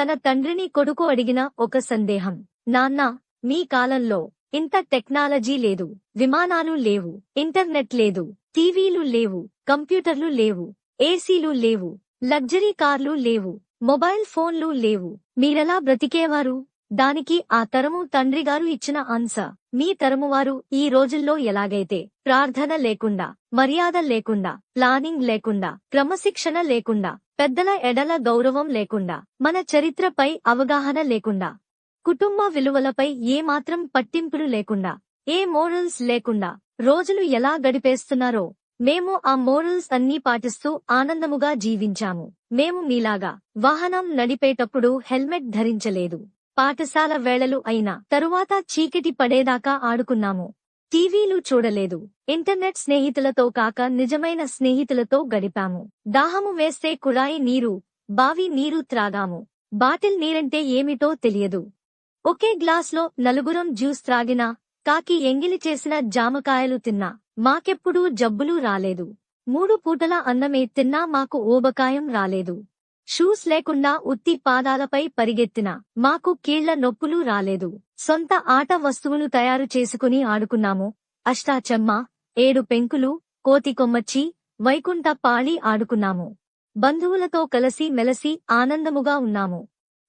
తన తండ్రిని కొడుకు అడిగిన ఒక సందేహం. నాన్నా, మీ కాలంలో ఇంత టెక్నాలజీ లేదు, విమానాలు లేవు, ఇంటర్నెట్ లేదు, టీవీలు లేవు, కంప్యూటర్లు లేవు, ఏసీలు లేవు, లగ్జరీ కార్లు లేవు, మొబైల్ ఫోన్లు లేవు. మీరెలా బ్రతికేవారు? దానికి ఆ తరము తండ్రిగారు ఇచ్చిన ఆన్సర్: మీ తరమువారు ఈ రోజుల్లో ఎలాగైతే ప్రార్థన లేకుండా, మర్యాద లేకుండా, ప్లానింగ్ లేకుండా, క్రమశిక్షణ లేకుండా, పెద్దల ఎడల గౌరవం లేకుండా, మన చరిత్రపై అవగాహన లేకుండా, కుటుంబ విలువలపై ఏమాత్రం పట్టింపులు లేకుండా, ఏ మోరల్స్ లేకుండా రోజులు ఎలా గడిపేస్తున్నారో, మేము ఆ మోరల్స్ అన్నీ పాటిస్తూ ఆనందముగా జీవించాము. మేము మీలాగా వాహనం నడిపేటప్పుడు హెల్మెట్ ధరించలేదు. పాఠశాల వేళలు అయినా తరువాత చీకటి పడేదాకా ఆడుకున్నాము. టీవీలు చూడలేదు. ఇంటర్నెట్ స్నేహితులతో కాక నిజమైన స్నేహితులతో గడిపాము. దాహము వేస్తే కుళాయి నీరు, బావి నీరు త్రాగాము. బాటిల్ నీరంటే ఏమిటో తెలియదు. ఒకే గ్లాస్లో నలుగురం జ్యూస్ త్రాగినా, కాకి ఎంగిలి చేసిన జామకాయలు తిన్నా మాకెప్పుడూ జబ్బులు రాలేదు. 3 పూటల అన్నమే తిన్నా మాకు ఊబకాయం రాలేదు. షూస్ లేకుండా ఉత్తి పాదాలపై పరిగెత్తినా మాకు కీళ్ల నొప్పులు రాలేదు. సొంత ఆట వస్తువులు తయారు చేసుకుని ఆడుకున్నాము. అష్టాచెమ్మ, 7 పెంకులు, కోతి కొమ్మచ్చి, వైకుంఠ పాళి ఆడుకున్నాము. బంధువులతో కలిసి మెలసి ఆనందముగా ఉన్నాము.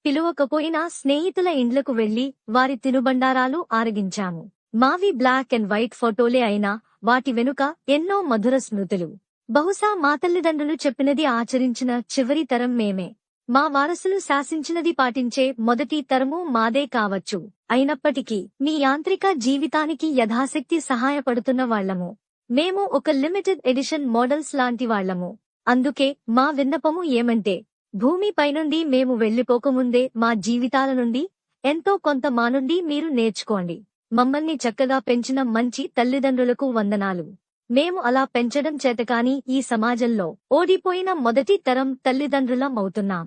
పిలువకపోయినా స్నేహితుల ఇండ్లకు వెళ్లి వారి తినుబండారాలు ఆరగించాము. మావి బ్లాక్ అండ్ వైట్ ఫోటోలే అయినా వాటి వెనుక ఎన్నో మధుర స్మృతులు. బహుశా మా తల్లిదండ్రులు చెప్పినది ఆచరించిన చివరి తరం మేమే. మా వారసులు శాసించినది పాటించే మొదటి తరము మాదే కావచ్చు. అయినప్పటికీ మీ యాంత్రిక జీవితానికి యథాశక్తి సహాయపడుతున్న వాళ్లము. మేము ఒక లిమిటెడ్ ఎడిషన్ మోడల్స్ లాంటి వాళ్లము. అందుకే మా విన్నపము ఏమంటే, భూమిపైనుండి మేము వెళ్లిపోకముందే మా జీవితాల నుండి ఎంతో కొంత మా నుండి మీరు నేర్చుకోండి. మమ్మల్ని చక్కగా పెంచిన మంచి తల్లిదండ్రులకు వందనాలు. మేము అలా పెంచడం చేతకాని ఈ సమాజంలో ఓడిపోయిన మొదటి తరం తల్లిదండ్రులం అవుతున్నాం.